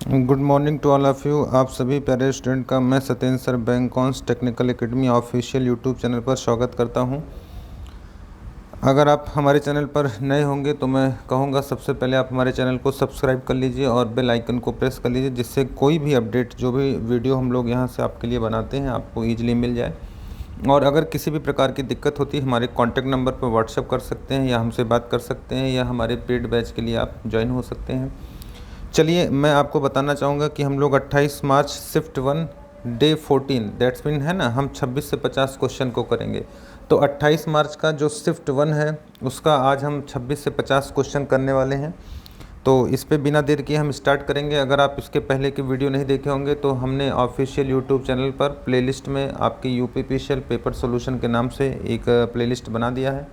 Good morning to all of you. आप सभी प्यारे स्टूडेंट का मैं सत्येंद्र सर बैंकॉन्स technical academy official YouTube channel पर स्वागत करता हूं। अगर आप हमारे चैनल पर नए होंगे तो मैं कहूँगा सबसे पहले आप हमारे चैनल को सब्सक्राइब कर लीजिए और बेल आइकन को प्रेस कर लीजिए, जिससे कोई भी अपडेट, जो भी वीडियो हम लोग यहां से आपके लिए बनाते हैं, आपको ईजिली मिल जाए। और अगर किसी भी प्रकार की दिक्कत होती है, हमारे कॉन्टैक्ट नंबर पर व्हाट्सएप कर सकते हैं या हमसे बात कर सकते हैं, या हमारे पेड बैच के लिए आप ज्वाइन हो सकते हैं। चलिए, मैं आपको बताना चाहूँगा कि हम लोग 28 March shift 1 day 14 that's mean है ना, हम 26 से 50 क्वेश्चन को करेंगे। तो 28 मार्च का जो शिफ्ट 1 है उसका आज हम 26 से 50 क्वेश्चन करने वाले हैं। तो इस पे बिना देर किए हम स्टार्ट करेंगे। अगर आप इसके पहले की वीडियो नहीं देखे होंगे तो हमने ऑफिशियल यूट्यूब चैनल पर प्लेलिस्ट में आपके यूपीपीसीएल पेपर सॉल्यूशन के नाम से एक प्लेलिस्ट बना दिया है।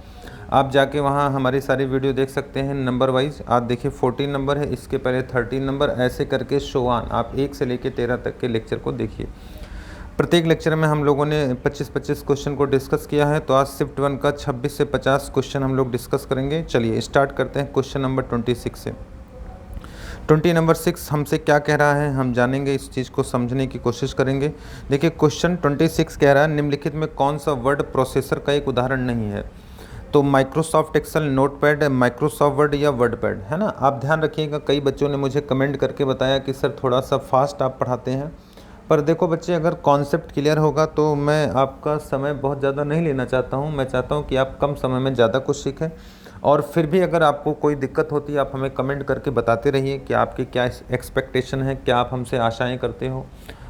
आप जाके वहाँ हमारी सारी वीडियो देख सकते हैं नंबर वाइज। आप देखिए 14 नंबर है, इसके पहले 13 नंबर, ऐसे करके शो ऑन आप 1 से लेकर 13 तक के लेक्चर को देखिए। प्रत्येक लेक्चर में हम लोगों ने 25-25 क्वेश्चन को डिस्कस किया है। तो आज शिफ्ट 1 का 26 से 50 क्वेश्चन हम लोग डिस्कस करेंगे। चलिए स्टार्ट करते हैं क्वेश्चन नंबर 26 से। 20 नंबर 6 हमसे क्या कह रहा है, हम जानेंगे, इस चीज़ को समझने की कोशिश करेंगे। देखिए क्वेश्चन 26 कह रहा है, निम्नलिखित में कौन सा वर्ड प्रोसेसर का एक उदाहरण नहीं है। तो Microsoft Excel, Notepad, Microsoft Word या वर्डपैड, है ना। आप ध्यान रखिएगा, कई बच्चों ने मुझे कमेंट करके बताया कि सर थोड़ा सा फास्ट आप पढ़ाते हैं। पर देखो बच्चे, अगर कॉन्सेप्ट क्लियर होगा तो मैं आपका समय बहुत ज़्यादा नहीं लेना चाहता हूँ। मैं चाहता हूँ कि आप कम समय में ज़्यादा कुछ सीखें। और फिर भी अगर आपको कोई दिक्कत होती है, आप हमें कमेंट करके बताते रहिए कि आपकी क्या एक्सपेक्टेशन है, क्या आप हमसे आशाएं करते हो,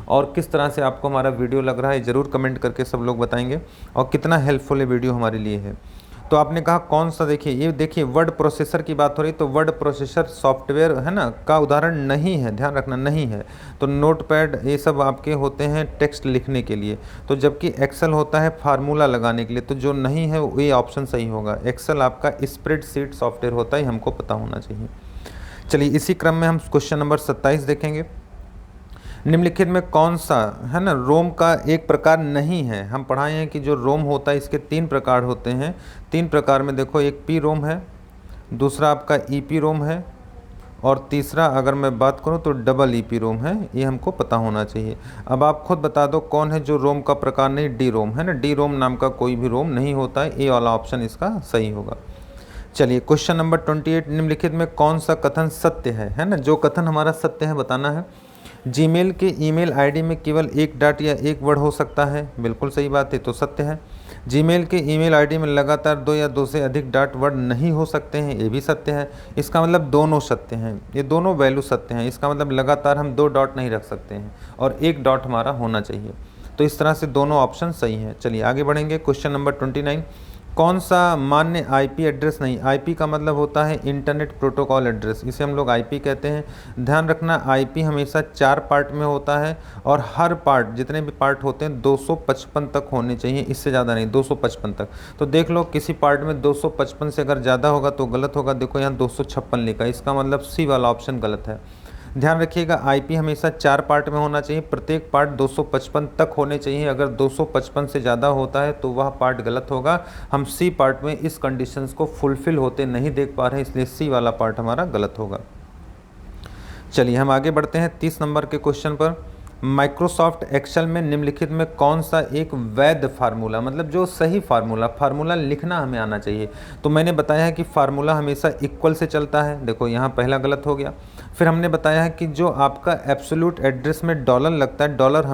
और किस तरह से आपको हमारा वीडियो लग रहा है। ज़रूर कमेंट करके सब लोग बताएंगे, और कितना हेल्पफुल ये वीडियो हमारे लिए है। तो आपने कहा कौन सा, देखिए ये देखिए वर्ड प्रोसेसर की बात हो रही, तो वर्ड प्रोसेसर सॉफ्टवेयर है ना का उदाहरण नहीं है, ध्यान रखना नहीं है। तो नोटपैड ये सब आपके होते हैं टेक्स्ट लिखने के लिए, तो जबकि एक्सेल होता है फार्मूला लगाने के लिए। तो जो नहीं है ये ऑप्शन सही होगा। एक्सेल आपका स्प्रेडशीट सॉफ्टवेयर होता है, हमको पता होना चाहिए। चलिए इसी क्रम में हम क्वेश्चन नंबर 27 देखेंगे। निम्नलिखित में कौन सा है ना रोम का एक प्रकार नहीं है। हम पढ़ाए हैं कि जो रोम होता है इसके 3 प्रकार होते हैं। 3 प्रकार में देखो, एक पी रोम है, दूसरा आपका ईपी रोम है, और तीसरा अगर मैं बात करूं तो डबल ईपी रोम है। ये हमको पता होना चाहिए। अब आप खुद बता दो कौन है जो रोम का प्रकार नहीं। डी रोम है ना, डी रोम नाम का कोई भी रोम नहीं होता है। ए वाला ऑप्शन इसका सही होगा। चलिए क्वेश्चन नंबर 28, निम्नलिखित में कौन सा कथन सत्य है ना। जो कथन हमारा सत्य है बताना है। जीमेल के ईमेल आईडी में केवल एक डॉट या एक वर्ड हो सकता है, बिल्कुल सही बात है, तो सत्य है। जीमेल के ईमेल आईडी में लगातार 2 या 2 से अधिक डॉट वर्ड नहीं हो सकते हैं, ये भी सत्य है। इसका मतलब दोनों सत्य हैं, ये दोनों वैल्यू सत्य हैं। इसका मतलब लगातार हम 2 डॉट नहीं रख सकते हैं, और 1 डॉट हमारा होना चाहिए। तो इस तरह से दोनों ऑप्शन सही हैं। चलिए आगे बढ़ेंगे। क्वेश्चन नंबर 29, कौन सा मान्य आईपी एड्रेस नहीं। आईपी का मतलब होता है इंटरनेट प्रोटोकॉल एड्रेस, इसे हम लोग आईपी कहते हैं। ध्यान रखना, आईपी हमेशा 4 पार्ट में होता है, और हर पार्ट, जितने भी पार्ट होते हैं 255 तक होने चाहिए, इससे ज़्यादा नहीं, 255 तक। तो देख लो किसी पार्ट में 255 से अगर ज़्यादा होगा तो गलत होगा। देखो यहाँ 256 लिखा, इसका मतलब सी वाला ऑप्शन गलत है। ध्यान रखिएगा, आईपी हमेशा 4 पार्ट में होना चाहिए, प्रत्येक पार्ट 255 तक होने चाहिए। अगर 255 से ज़्यादा होता है तो वह पार्ट गलत होगा। हम सी पार्ट में इस कंडीशंस को फुलफिल होते नहीं देख पा रहे हैं, इसलिए सी वाला पार्ट हमारा गलत होगा। चलिए हम आगे बढ़ते हैं 30 नंबर के क्वेश्चन पर। माइक्रोसॉफ्ट एक्सेल में निम्नलिखित में कौन सा एक वैध फार्मूला, मतलब जो सही फार्मूला लिखना हमें आना चाहिए। तो मैंने बताया है कि फार्मूला हमेशा इक्वल से चलता है। देखो यहाँ पहला गलत हो गया। फिर हमने बताया है कि जो आपका एब्सोल्यूट एड्रेस में डॉलर लगता है, डॉलर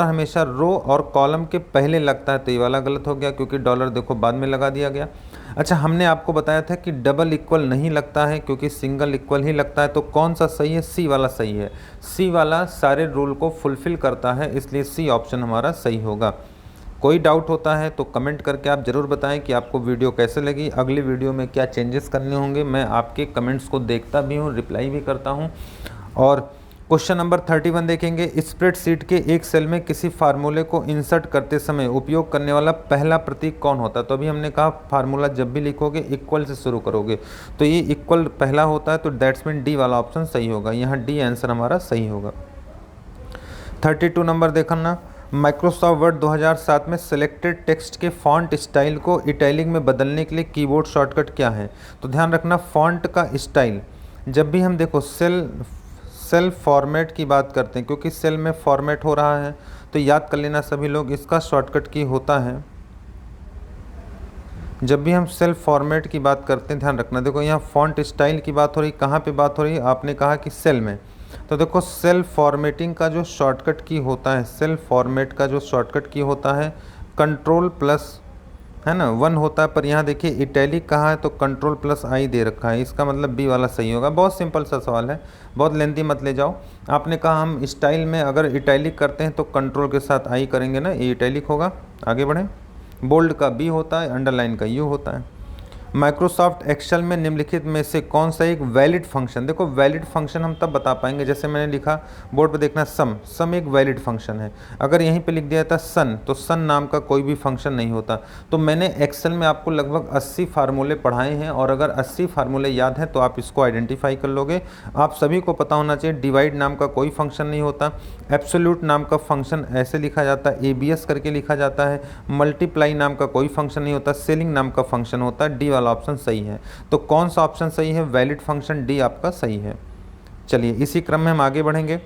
हमेशा रो और कॉलम के पहले लगता है, तो ये वाला गलत हो गया, क्योंकि डॉलर देखो बाद में लगा दिया गया। अच्छा, हमने आपको बताया था कि डबल इक्वल नहीं लगता है, क्योंकि सिंगल इक्वल ही लगता है। तो कौन सा सही है, सी वाला सही है। सी वाला सारे रूल को फुलफिल करता है, इसलिए सी ऑप्शन हमारा सही होगा। कोई डाउट होता है तो कमेंट करके आप ज़रूर बताएं कि आपको वीडियो कैसे लगी, अगली वीडियो में क्या चेंजेस करने होंगे। मैं आपके कमेंट्स को देखता भी हूँ, रिप्लाई भी करता हूँ। और क्वेश्चन नंबर 31 देखेंगे। स्प्रेडशीट के एक सेल में किसी फार्मूले को इंसर्ट करते समय उपयोग करने वाला पहला प्रतीक कौन होता है। तो अभी हमने कहा फार्मूला जब भी लिखोगे इक्वल से शुरू करोगे, तो ये इक्वल पहला होता है, तो दैट्स मीन डी वाला ऑप्शन सही होगा। यहाँ डी आंसर हमारा सही होगा। 32 नंबर देखना। माइक्रोसॉफ्ट वर्ड 2007 में सिलेक्टेड टेक्स्ट के फॉन्ट स्टाइल को इटैलिक में बदलने के लिए कीबोर्ड शॉर्टकट क्या है। तो ध्यान रखना, फॉन्ट का स्टाइल, जब भी हम देखो सेल फॉर्मेट की बात करते हैं, क्योंकि सेल में फॉर्मेट हो रहा है, तो याद कर लेना सभी लोग, इसका शॉर्टकट की होता है, जब भी हम सेल फॉर्मेट की बात करते हैं ध्यान रखना, देखो यहाँ फॉन्ट स्टाइल की बात हो रही, कहाँ पे बात हो रही है, आपने कहा कि सेल में, तो देखो सेल फॉर्मेटिंग का जो शॉर्टकट की होता है, सेल फॉर्मेट का जो शॉर्टकट की होता है कंट्रोल प्लस, है ना, 1 होता है, पर यहाँ देखिए इटैलिक कहाँ है, तो कंट्रोल प्लस आई दे रखा है, इसका मतलब बी वाला सही होगा। बहुत सिंपल सा सवाल है, बहुत लेंथी मत ले जाओ। आपने कहा हम स्टाइल में अगर इटैलिक करते हैं तो कंट्रोल के साथ आई करेंगे ना, ये इटैलिक होगा। आगे बढ़ें, बोल्ड का बी होता है, अंडरलाइन का यू होता है। माइक्रोसॉफ्ट एक्सेल में निम्नलिखित में से कौन सा एक वैलिड फंक्शन, देखो वैलिड फंक्शन हम तब बता पाएंगे, जैसे मैंने लिखा बोर्ड पर देखना, सम एक वैलिड फंक्शन है। अगर यहीं पे लिख दिया था सन, तो सन नाम का कोई भी फंक्शन नहीं होता। तो मैंने एक्सेल में आपको लगभग 80 फार्मूले पढ़ाए हैं, और अगर 80 फार्मूले याद हैं तो आप इसको आइडेंटिफाई कर लोगे। आप सभी को पता होना चाहिए डिवाइड नाम का कोई फंक्शन नहीं होता, एब्सोल्यूट नाम का फंक्शन ऐसे लिखा जाता है, एबीएस करके लिखा जाता है, मल्टीप्लाई नाम का कोई फंक्शन नहीं होता, सेलिंग नाम का फंक्शन होता है। डी वाला ऑप्शन सही है। तो कौन सा ऑप्शन सही है, वैलिड फंक्शन, डी आपका सही है। चलिए इसी क्रम में हम आगे बढ़ेंगे।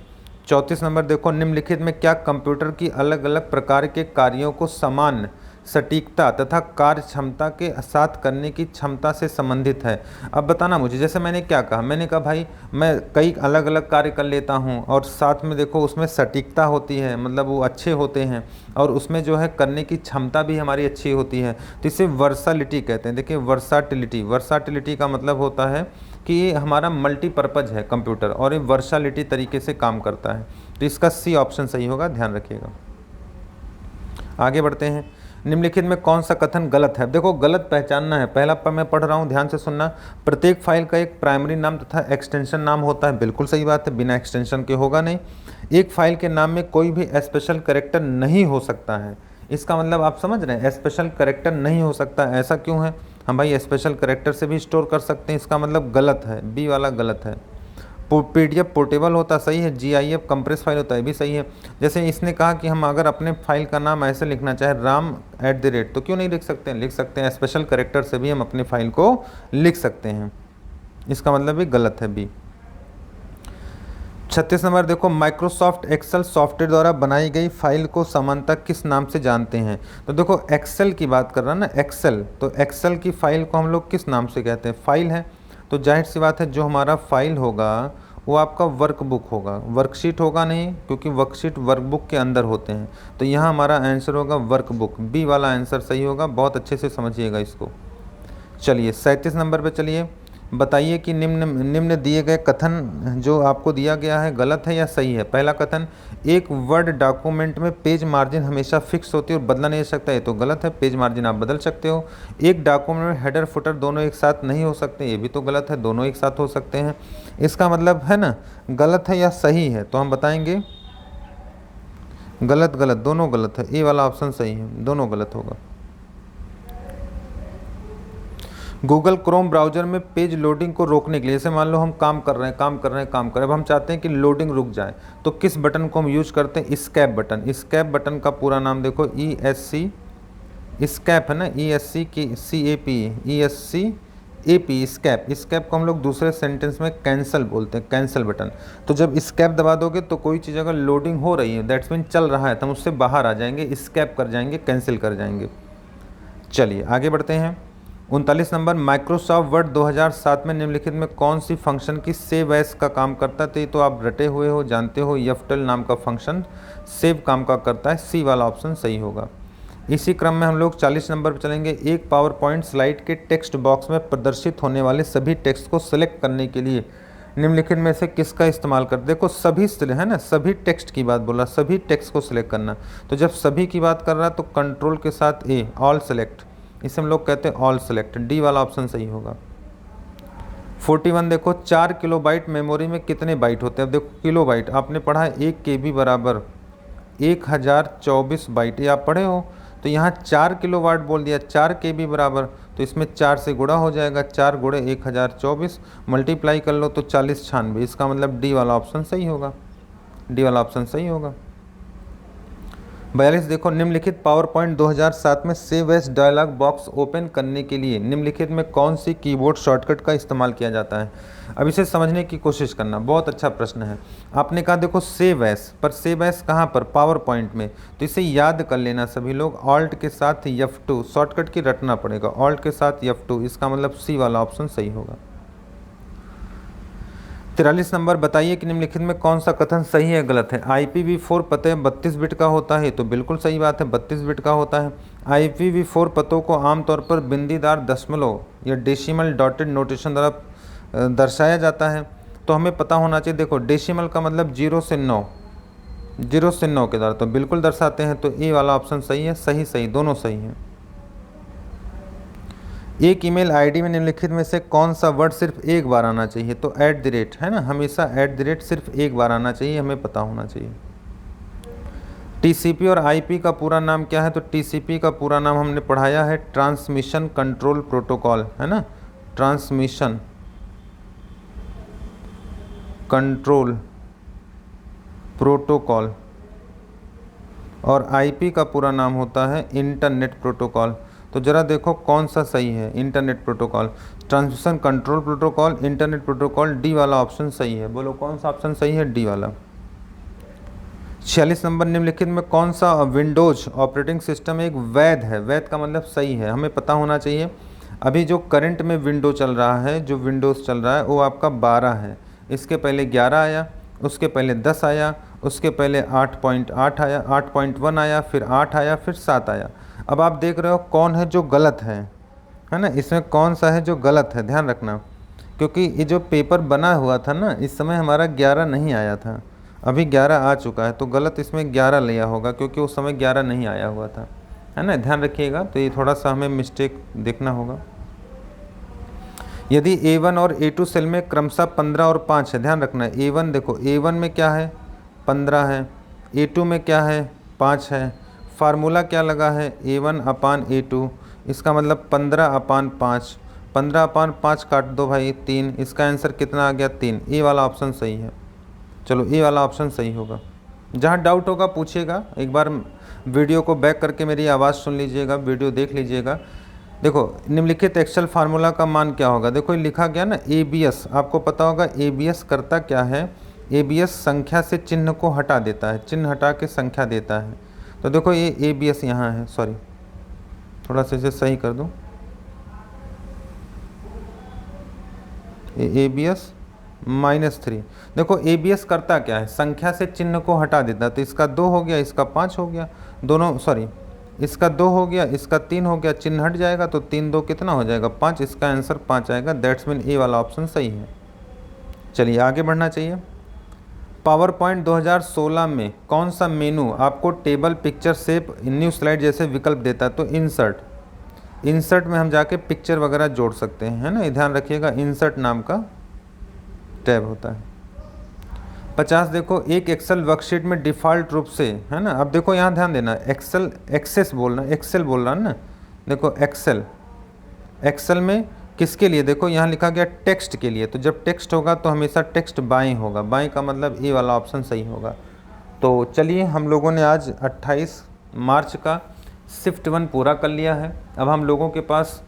34 नंबर देखो, निम्नलिखित में क्या कंप्यूटर की अलग अलग प्रकार के कार्यों को समान सटीकता तथा कार्य क्षमता के साथ करने की क्षमता से संबंधित है। अब बताना मुझे, जैसे मैंने क्या कहा, मैंने कहा भाई मैं कई अलग अलग कार्य कर लेता हूं, और साथ में देखो उसमें सटीकता होती है, मतलब वो अच्छे होते हैं, और उसमें जो है करने की क्षमता भी हमारी अच्छी होती है, तो इसे वर्साटिलिटी कहते हैं। देखिए वर्साटिलिटी, वर्साटिलिटी का मतलब होता है कि ये हमारा मल्टीपर्पज़ है कंप्यूटर, और ये वर्साटिलिटी तरीके से काम करता है। तो इसका सी ऑप्शन सही होगा, ध्यान रखिएगा। आगे बढ़ते हैं, निम्नलिखित में कौन सा कथन गलत है। देखो गलत पहचानना है, पहला पर मैं पढ़ रहा हूँ, ध्यान से सुनना। प्रत्येक फाइल का एक प्राइमरी नाम तथा एक्सटेंशन नाम होता है, बिल्कुल सही बात है, बिना एक्सटेंशन के होगा नहीं। एक फाइल के नाम में कोई भी स्पेशल कैरेक्टर नहीं हो सकता है, इसका मतलब आप समझ रहे हैं, स्पेशल कैरेक्टर नहीं हो सकता, ऐसा क्यों है, हम भाई स्पेशल कैरेक्टर से भी स्टोर कर सकते हैं, इसका मतलब गलत है, बी वाला गलत है। पीडीएफ पोर्टेबल होता सही है, जीआईएफ कंप्रेस फाइल होता है भी सही है। जैसे इसने कहा कि हम अगर अपने फाइल का नाम ऐसे लिखना चाहे RAM@, तो क्यों नहीं लिख सकते हैं, लिख सकते हैं, स्पेशल कैरेक्टर से भी हम अपनी फाइल को लिख सकते हैं, इसका मतलब भी गलत है, बी। 36 नंबर देखो, माइक्रोसॉफ्ट एक्सेल सॉफ्टवेयर द्वारा बनाई गई फाइल को सामान्यतः किस नाम से जानते हैं। तो देखो एक्सेल की बात कर रहा ना, एक्सेल, तो एक्सेल की फाइल को हम लोग किस नाम से कहते हैं, फाइल है, तो जाहिर सी बात है जो हमारा फाइल होगा वो आपका वर्कबुक होगा, वर्कशीट होगा नहीं, क्योंकि वर्कशीट वर्कबुक के अंदर होते हैं। तो यहाँ हमारा आंसर होगा वर्कबुक, बी वाला आंसर सही होगा, बहुत अच्छे से समझिएगा इसको। चलिए 37 नंबर पे चलिए, बताइए कि निम्न दिए गए कथन जो आपको दिया गया है गलत है या सही है। पहला कथन, एक वर्ड डॉक्यूमेंट में पेज मार्जिन हमेशा फिक्स होती है और बदला नहीं जा सकता, ये तो गलत है, पेज मार्जिन आप बदल सकते हो। एक डॉक्यूमेंट में हेडर फुटर दोनों एक साथ नहीं हो सकते, ये भी तो गलत है, दोनों एक साथ हो सकते हैं। इसका मतलब है ना, गलत है या सही है, तो हम बताएंगे गलत, गलत दोनों गलत है, ए वाला ऑप्शन सही है, दोनों गलत होगा। गूगल क्रोम ब्राउज़र में पेज लोडिंग को रोकने के लिए, जैसे मान लो हम काम कर रहे हैं, अब हम चाहते हैं कि लोडिंग रुक जाए, तो किस बटन को हम यूज करते हैं, स्कैप बटन। स्कैप बटन का पूरा नाम देखो, ESC, स्कैप है ना, ESC की CAP, ESCAP, स्कैप। स्कैप को हम लोग दूसरे सेंटेंस में कैंसिल बोलते हैं, कैंसिल बटन। तो जब स्कैप दबा दोगे तो कोई चीज़ अगर लोडिंग हो रही है, दैट्स मीन चल रहा है, तो हम उससे बाहर आ जाएंगे, स्कैप कर जाएंगे, कैंसिल कर जाएंगे। चलिए आगे बढ़ते हैं। 39 नंबर, माइक्रोसॉफ्ट वर्ड 2007 में निम्नलिखित में कौन सी फंक्शन की सेव एज का काम करता है, तो आप रटे हुए हो, जानते हो, यफ्टल नाम का फंक्शन सेव काम का करता है, सी वाला ऑप्शन सही होगा। इसी क्रम में हम लोग 40 नंबर पर चलेंगे। एक पावर पॉइंट स्लाइड के टेक्स्ट बॉक्स में प्रदर्शित होने वाले सभी टेक्स्ट को सिलेक्ट करने के लिए निम्नलिखित में से किसका इस्तेमाल कर, देखो सभी है ना, सभी टेक्स्ट की बात बोला, सभी टेक्स्ट को सिलेक्ट करना, तो जब सभी की बात कर रहा है तो कंट्रोल के साथ ए, ऑल सेलेक्ट, इसे हम लोग कहते हैं ऑल सेलेक्ट, डी वाला ऑप्शन सही होगा। 41 देखो, 4 किलोबाइट मेमोरी में कितने बाइट होते हैं। अब देखो किलोबाइट आपने पढ़ा है, 1 KB बराबर 1024 बाइट, ये आप पढ़े हो, तो यहाँ 4 किलोवाट बोल दिया, 4 KB बराबर, तो इसमें 4 से गुणा हो जाएगा, 4 गुणे 1024, मल्टीप्लाई कर लो तो 4096, इसका मतलब डी वाला ऑप्शन सही होगा, डी वाला ऑप्शन सही होगा। 42 देखो, निम्नलिखित पावर पॉइंट 2007 में save as dialog box open करने के लिए निम्नलिखित में कौन सी कीबोर्ड शॉर्टकट का इस्तेमाल किया जाता है। अब इसे समझने की कोशिश करना, बहुत अच्छा प्रश्न है। आपने कहा देखो सेव एज, पर सेव एज कहाँ पर, पावर पॉइंट में, तो इसे याद कर लेना सभी लोग, ऑल्ट के साथ F2 शॉर्टकट की रटना पड़ेगा, ऑल्ट के साथ F2, इसका मतलब सी वाला ऑप्शन सही होगा। 43 नंबर, बताइए कि निम्नलिखित में कौन सा कथन सही है गलत है। IPv4 पते 32 बिट का होता है, तो बिल्कुल सही बात है, 32 बिट का होता है। IPv4 पतों को आमतौर पर बिंदीदार दशमलव या डेसिमल डॉटेड नोटेशन द्वारा दर्शाया जाता है, तो हमें पता होना चाहिए। देखो डेसिमल का मतलब 0 से 9, 0 से 9 के द्वारा तो बिल्कुल दर्शाते हैं, तो ए वाला ऑप्शन सही है। सही सही दोनों सही हैं। एक ईमेल आईडी में निम्नलिखित में से कौन सा वर्ड सिर्फ एक बार आना चाहिए, तो @ है ना, हमेशा @ सिर्फ एक बार आना चाहिए, हमें पता होना चाहिए। TCP और IP का पूरा नाम क्या है, तो TCP का पूरा नाम हमने पढ़ाया है ट्रांसमिशन कंट्रोल प्रोटोकॉल, है ना, ट्रांसमिशन कंट्रोल प्रोटोकॉल, और IP का पूरा नाम होता है इंटरनेट प्रोटोकॉल। तो जरा देखो कौन सा सही है, internet protocol, transmission control protocol, internet protocol, D वाला ऑप्शन सही है। बोलो कौन सा ऑप्शन सही है, डी वाला। 46 नंबर, निम्नलिखित में कौन सा विंडोज ऑपरेटिंग सिस्टम एक वैध है। वैध का मतलब सही है, हमें पता होना चाहिए। अभी जो करंट में विंडो चल रहा है, जो विंडोज़ चल रहा है वो आपका 12 है, इसके पहले 11 आया, उसके पहले 10 आया, उसके पहले 8.8 आया, 8.1 आया, फिर 8 आया, फिर 7 आया। अब आप देख रहे हो कौन है जो गलत है ना, इसमें कौन सा है जो गलत है, ध्यान रखना, क्योंकि ये जो पेपर बना हुआ था ना, इस समय हमारा 11 नहीं आया था, अभी 11 आ चुका है, तो गलत इसमें 11 लिया होगा, क्योंकि उस समय 11 नहीं आया हुआ था, है ना, ध्यान रखिएगा। तो ये थोड़ा सा हमें मिस्टेक देखना होगा। यदि A1 और A2 सेल में क्रमशः 15 और 5 है, ध्यान रखना, A1 देखो, A1 में क्या है 15 है, A2 में क्या है 5 है, फार्मूला क्या लगा है A1/A2, इसका मतलब 15/5, 15/5 काट दो भाई 3, इसका आंसर कितना आ गया 3, ए वाला ऑप्शन सही है। चलो ए वाला ऑप्शन सही होगा। जहाँ डाउट होगा पूछिएगा, एक बार वीडियो को बैक करके मेरी आवाज़ सुन लीजिएगा, वीडियो देख लीजिएगा। देखो निम्नलिखित एक्सेल फार्मूला का मान क्या होगा, देखो लिखा गया ना ABS, आपको पता होगा ABS करता क्या है, ABS संख्या से चिन्ह को हटा देता है, चिन्ह हटा के संख्या देता है। तो देखो ये ABS यहाँ है, सॉरी थोड़ा सा इसे सही कर दूँ, ये ABS -3। देखो ABS करता क्या है, संख्या से चिन्ह को हटा देता है, तो इसका 2 हो गया, इसका 5 हो गया, दोनों सॉरी इसका 2 हो गया, इसका 3 हो गया, चिन्ह हट जाएगा, तो 3 2 कितना हो जाएगा 5, इसका आंसर 5 आएगा। दैट्स मीन ए वाला ऑप्शन सही है। चलिए आगे बढ़ना चाहिए। पावर पॉइंट 2016 में कौन सा मेनू आपको table, picture, shape, new slide जैसे विकल्प देता है, तो इंसर्ट में हम जाके पिक्चर वगैरह जोड़ सकते हैं, है ना, ध्यान रखिएगा, इंसर्ट नाम का टैब होता है। 50 देखो, एक एक्सेल वर्कशीट में डिफ़ॉल्ट रूप से, है ना, अब देखो यहाँ ध्यान देना, एक्सेल एक्सेस बोलना, एक्सेल बोल रहा है ना, देखो एक्सेल में किसके लिए, देखो यहाँ लिखा गया टेक्स्ट के लिए, तो जब टेक्स्ट होगा तो हमेशा टेक्स्ट बाएं होगा, बाएं का मतलब ए वाला ऑप्शन सही होगा। तो चलिए हम लोगों ने आज 28 मार्च का शिफ्ट 1 पूरा कर लिया है। अब हम लोगों के पास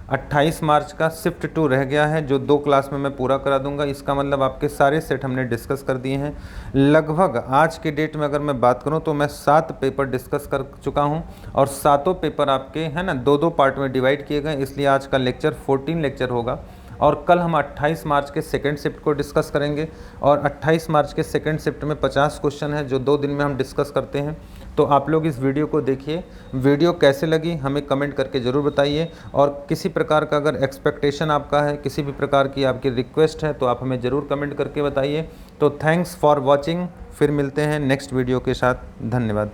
28 मार्च का शिफ्ट 2 रह गया है, जो 2 क्लास में मैं पूरा करा दूंगा। इसका मतलब आपके सारे सेट हमने डिस्कस कर दिए हैं। लगभग आज के डेट में अगर मैं बात करूं तो मैं 7 पेपर डिस्कस कर चुका हूं, और 7 पेपर आपके, है ना, 2-2 पार्ट में डिवाइड किए गए, इसलिए आज का लेक्चर 14 लेक्चर होगा। और कल हम 28 मार्च के सेकंड शिफ्ट को डिस्कस करेंगे, और 28 मार्च के सेकंड शिफ्ट में 50 क्वेश्चन है, जो 2 दिन में हम डिस्कस करते हैं। तो आप लोग इस वीडियो को देखिए, वीडियो कैसे लगी हमें कमेंट करके ज़रूर बताइए, और किसी प्रकार का अगर एक्सपेक्टेशन आपका है, किसी भी प्रकार की आपकी रिक्वेस्ट है, तो आप हमें ज़रूर कमेंट करके बताइए। तो थैंक्स फॉर वॉचिंग, फिर मिलते हैं नेक्स्ट वीडियो के साथ, धन्यवाद।